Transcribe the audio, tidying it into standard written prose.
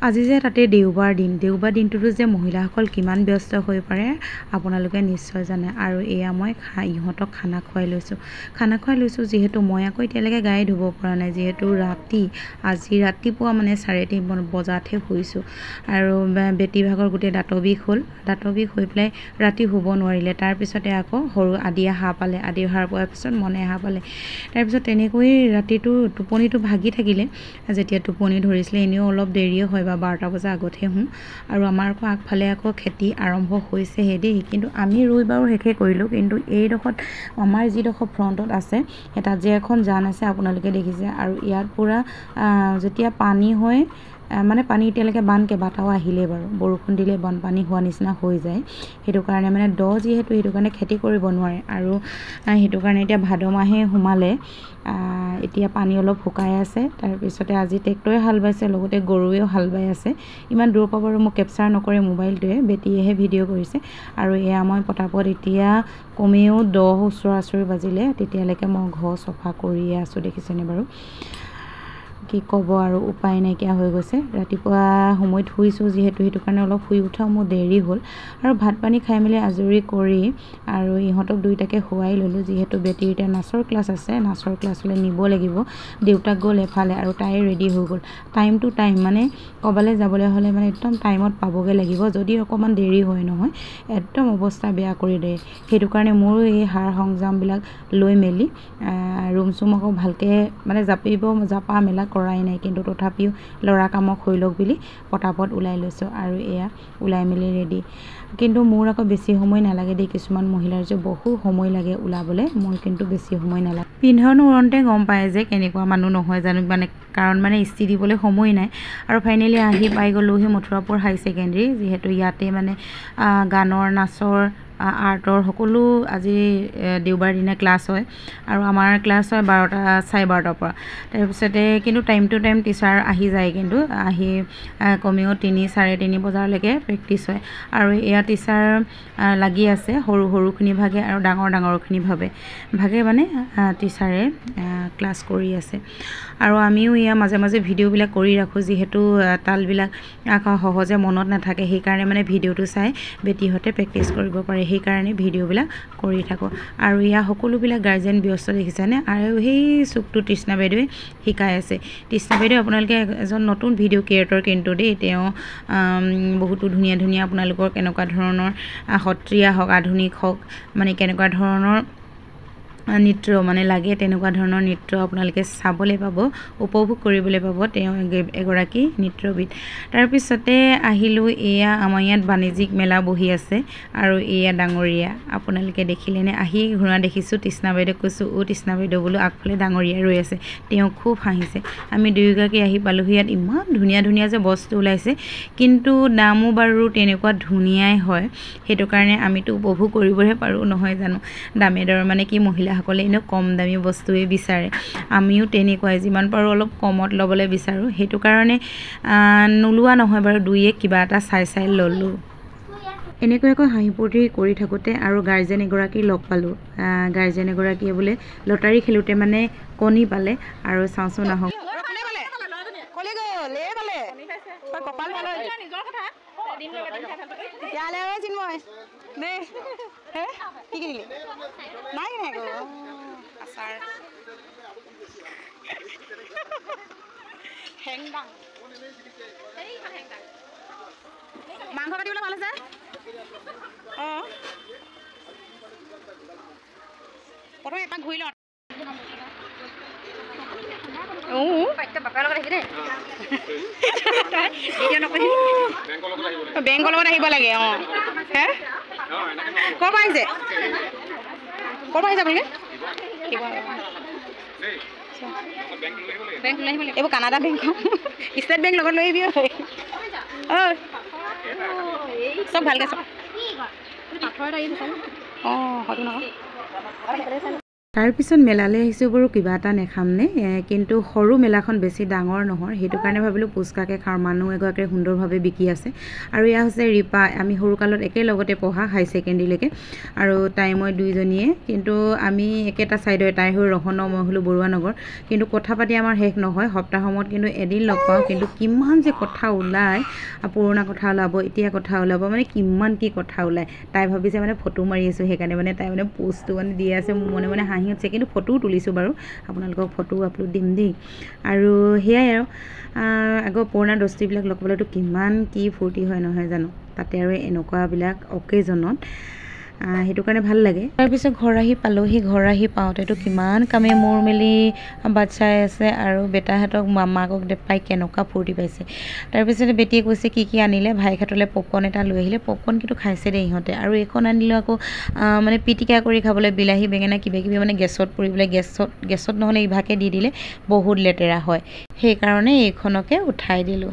আজি যে তাতে দেওবাৰ দিনটোতো যে মহিলাসকল কিমান ব্যস্ত হৈ পৰে আপোনালোকে নিশ্চয় জানে। আৰু এয়া মই ইহঁতক খানা খুৱাই লৈছোঁ যিহেতু মই আকৌ এতিয়ালৈকে গায়ে ধুব পৰা নাই, যিহেতু আজি ৰাতিপুৱা মানে 3:30 বজাতহে শুইছোঁ। আৰু বেটীভাগৰ গোটেই দাঁতৰ বিষ হৈ পেলাই ৰাতি শুব নোৱাৰিলে। তাৰপিছতে আকৌ সৰু আদিয়ে সাৰ পালে, আদি সাৰ পোৱাৰ পিছত মনে সাৰ পালে। তাৰপিছত তেনেকৈ ৰাতিটো টোপনিটো ভাগি থাকিলে। যেতিয়া টোপনি ধৰিছিলে, এনেও অলপ দেৰিয়ে হয় বা 12টা বজাৰ আগতহে শুওঁ। আৰু আমাৰ আকৌ আগফালে আকৌ খেতি আৰম্ভ হৈছেহে দেই, কিন্তু আমি ৰুই বাৰু শেষে কৰিলোঁ। কিন্তু এইডোখৰত আমাৰ যিডোখৰ ফ্ৰণ্টত আছে সেই তাত যে এখন জান আছে আপোনালোকে দেখিছে। আৰু ইয়াত পূৰা যেতিয়া পানী হয়, মানে পানী এতিয়ালৈকে বান কেইবাটাও আহিলেই বাৰু, বৰষুণ দিলে বানপানী হোৱা নিচিনা হৈ যায়। সেইটো কাৰণে মানে যিহেতু সেইটো কাৰণে খেতি কৰিব নোৱাৰে। আৰু সেইটো কাৰণে এতিয়া ভাদ মাহে সোমালে, এতিয়া পানী অলপ শুকাই আছে। তাৰপিছতে আজি ট্ৰেক্টৰে হাল বাইছে, লগতে গৰুৱেও হাল বাই আছে। ইমান দূৰৰ পৰা বাৰু মোক কেপচাৰ নকৰে মোবাইলটোৱে, বেটীয়েহে ভিডিঅ' কৰিছে। আৰু এয়া মই পতাপত এতিয়া কমেও 10 ওচৰা-ওচৰি বাজিলে, তেতিয়ালৈকে মই ঘৰ চফা কৰিয়ে আছোঁ, দেখিছেনে বাৰু। কি ক'ব আৰু, উপায় নাইকিয়া হৈ গৈছে। ৰাতিপুৱা সময়ত শুইছোঁ যিহেতু, সেইটো কাৰণে অলপ শুই উঠাও মোৰ দেৰি হ'ল। আৰু ভাত পানী খাই মেলি আজৰি কৰি আৰু ইহঁতক দুইটাকে শুৱাই ল'লোঁ, যিহেতু বেটীৰ এতিয়া নাচৰ ক্লাছ আছে, নাচৰ ক্লাছলৈ নিব লাগিব। দেউতাক গ'ল এফালে আৰু তাই ৰেডি হৈ গ'ল। টাইম টু টাইম, মানে ক'ৰবালৈ যাবলৈ হ'লে মানে একদম টাইমত পাবগৈ লাগিব। যদি অকণমান দেৰি হয় নহয়, একদম অৱস্থা বেয়া কৰি দিয়ে। সেইটো কাৰণে মোৰো এই সাৰ সৰঞ্জামবিলাক লৈ মেলি ৰুম চুম আকৌ ভালকৈ মানে জাপা মেলা কৰাই নাই, কিন্তু তথাপিও ল'ৰা কামক হৈ লওক বুলি পটাপট ওলাই লৈছোঁ। আৰু এয়া ওলাই মেলি ৰেডি। কিন্তু মোৰ আকৌ বেছি সময় নালাগে দেই, কিছুমান মহিলাৰ যে বহু সময় লাগে ওলাবলৈ, মোৰ কিন্তু বেছি সময় নালাগে। পিন্ধন উৰণতে গম পায় যে কেনেকুৱা মানুহ নহয় জানো, মানে কাৰণ মানে ইস্ত্ৰি দিবলৈ সময় নাই। আৰু ফাইনেলি আহি পাই গ'লোহি মথুৰাপুৰ হাই ছেকেণ্ডেৰী, যিহেতু ইয়াতে মানে গানৰ, নাচৰ, আৰ্টৰ সকলো আজি দেওবাৰ দিনা ক্লাছ হয়। আৰু আমাৰ ক্লাছ হয় 12:30 পৰা। তাৰপিছতে কিন্তু টাইম টু টাইম টিচাৰ আহি যায়, কিন্তু আহি কমেও 3-3:30 বজালৈকে প্ৰেক্টিছ হয়। আৰু এয়া টিচাৰ লাগি আছে, সৰুখিনি ভাগে আৰু ডাঙৰখিনি ভাগে মানে টিচাৰে ক্লাছ কৰি আছে। আৰু আমিও এয়া মাজে মাজে ভিডিঅ'বিলাক কৰি ৰাখোঁ, যিহেতু তালবিলাক সহজে মনত নাথাকে। সেইকাৰণে মানে ভিডিঅ'টো চাই বেটীহঁতে প্ৰেক্টিছ কৰিব পাৰে, সেইকাৰণে ভিডিঅ'বিলাক কৰি থাকোঁ। আৰু এয়া সকলোবিলাক গাৰ্জেন ব্যস্ত, দেখিছেনে। আৰু সেই চুকটো তৃষ্ণা বাইদেৱে শিকাই আছে। তৃষ্ণা বাইদেউ আপোনালোকে এজন নতুন ভিডিঅ' ক্ৰিয়েটৰ কিন্তু দেই, তেওঁ বহুতো ধুনীয়া আপোনালোকৰ কেনেকুৱা ধৰণৰ সত্ৰীয়া হওক, আধুনিক হওক, মানে কেনেকুৱা ধৰণৰ নৃত্য মানে লাগে, তেনেকুৱা ধৰণৰ নৃত্য আপোনালোকে চাবলৈ পাব, উপভোগ কৰিবলৈ পাব। তেওঁ এগৰাকী নৃত্যবিদ। তাৰপিছতে আহিলোঁ, এয়া আমাৰ ইয়াত বাণিজ্যিক মেলা বহি আছে। আৰু এয়া ডাঙৰীয়া, আপোনালোকে দেখিলেনে, আহি ঘূৰা দেখিছোঁ। তৃষ্ণা বাইদেউক কৈছোঁ, তৃষ্ণা বাইদেউ বোলো, আগফালে ডাঙৰীয়া ৰৈ আছে। তেওঁ খুব হাঁহিছে। আমি দুয়োগৰাকী আহি পালোহি। ইয়াত ইমান ধুনীয়া যে বস্তু ওলাইছে, কিন্তু দামো বাৰু তেনেকুৱা ধুনীয়াই হয়। সেইটো কাৰণে আমিতো উপভোগ কৰিবহে পাৰোঁ, নহয় জানো। দামে দৰ মানে কি, মহিলাসকলে এনেও কম দামী বস্তুৱে বিচাৰে, আমিও তেনেকুৱাই, যিমান পাৰোঁ অলপ কমত ল'বলৈ বিচাৰোঁ। সেইটো কাৰণে নোলোৱা নহয় বাৰু, কিবা এটা চাই ল'লোঁ। এনেকৈ আকৌ হাঁহি ফূৰ্তি কৰি থাকোঁতে আৰু গাৰ্জেন এগৰাকী লগ পালোঁ। গাৰ্জেন এগৰাকীয়ে বোলে লটাৰী খেলোঁতে মানে কণী পালে। আৰু চাওঁচোন আহক। মাংস কাটিবলৈ ভাল আছে। প্ৰথমে এপাক ঘূৰি লওঁ। বেংকৰ লগত আহিব লাগে। ক'ৰ পৰা আহিছে আপুনি? এইবোৰ কানাডা বেংক, ষ্টেট বেংক লগত লৈ আহিবি। চব ভালকৈ চব। হয়তো নহয়। তাৰপিছত মেলালৈ আহিছোঁ বাৰু কিবা এটা নেখামনে, কিন্তু সৰু মেলাখন বেছি ডাঙৰ নহয়, সেইটো কাৰণে ভাবিলোঁ পুচকাকে খাওঁ। মানুহ এগৰাকীয়ে সুন্দৰভাৱে বিকি আছে। আৰু এয়া হৈছে ৰিপা, আমি সৰুকালত একেলগতে পঢ়া হাই ছেকেণ্ডেৰীলৈকে, আৰু তাই মই দুইজনীয়ে, কিন্তু আমি একেটা ছাইডৰ, তাই হৈ ৰহনৰ মই হ'লোঁ বৰুৱা নগৰ। কিন্তু কথা পাতি আমাৰ শেষ নহয়, সপ্তাহৰ মূৰত কিন্তু এদিন লগ পাওঁ, কিন্তু কিমান যে কথা ওলায়, পুৰণা কথা ওলাব, এতিয়া কথা ওলাব, মানে কিমান কি কথা ওলায়। তাই ভাবিছে মানে ফটো মাৰি আছোঁ, সেইকাৰণে মানে তাই মানে পোষ্টটো মানে দি আছে, মোৰ মনে মনে হাঁহি উঠিছে, কিন্তু ফটোও তুলিছোঁ বাৰু, আপোনালোকক ফটোও আপলোড দিম দেই। আৰু সেয়াই আৰু আগৰ পুৰণা দস্তিবিলাক লগ পালেতো কিমান কি ফূৰ্তি হয় নহয় জানো, তাতে আৰু এনেকুৱাবিলাক অকেজনত, সেইটো কাৰণে ভাল লাগে। তাৰপিছত ঘৰ আহি পালোহি। ঘৰ আহি পাওঁতেতো কিমান কামে মূৰ মেলি বাট চাই আছে, আৰু বেটাহঁতক মামাকক পাই কেনেকুৱা ফূৰ্তি পাইছে। তাৰপিছতে বেটিয়ে কৈছে কি কি আনিলে, ভাইক হাতলৈ পপকৰ্ণ এটা লৈ আহিলে, পপকৰ্ণ কিন্তু খাইছে দেই ইহঁতে। আৰু এইখন আনিলোঁ আকৌ মানে পিটিকা কৰি খাবলৈ, বিলাহী বেঙেনা কিবাকিবি, মানে গেছত পুৰিবলৈ, গেছত নহ'লে ইভাগে দি দিলে বহুত লেতেৰা হয়, সেইকাৰণে এইখনকে উঠাই দিলোঁ।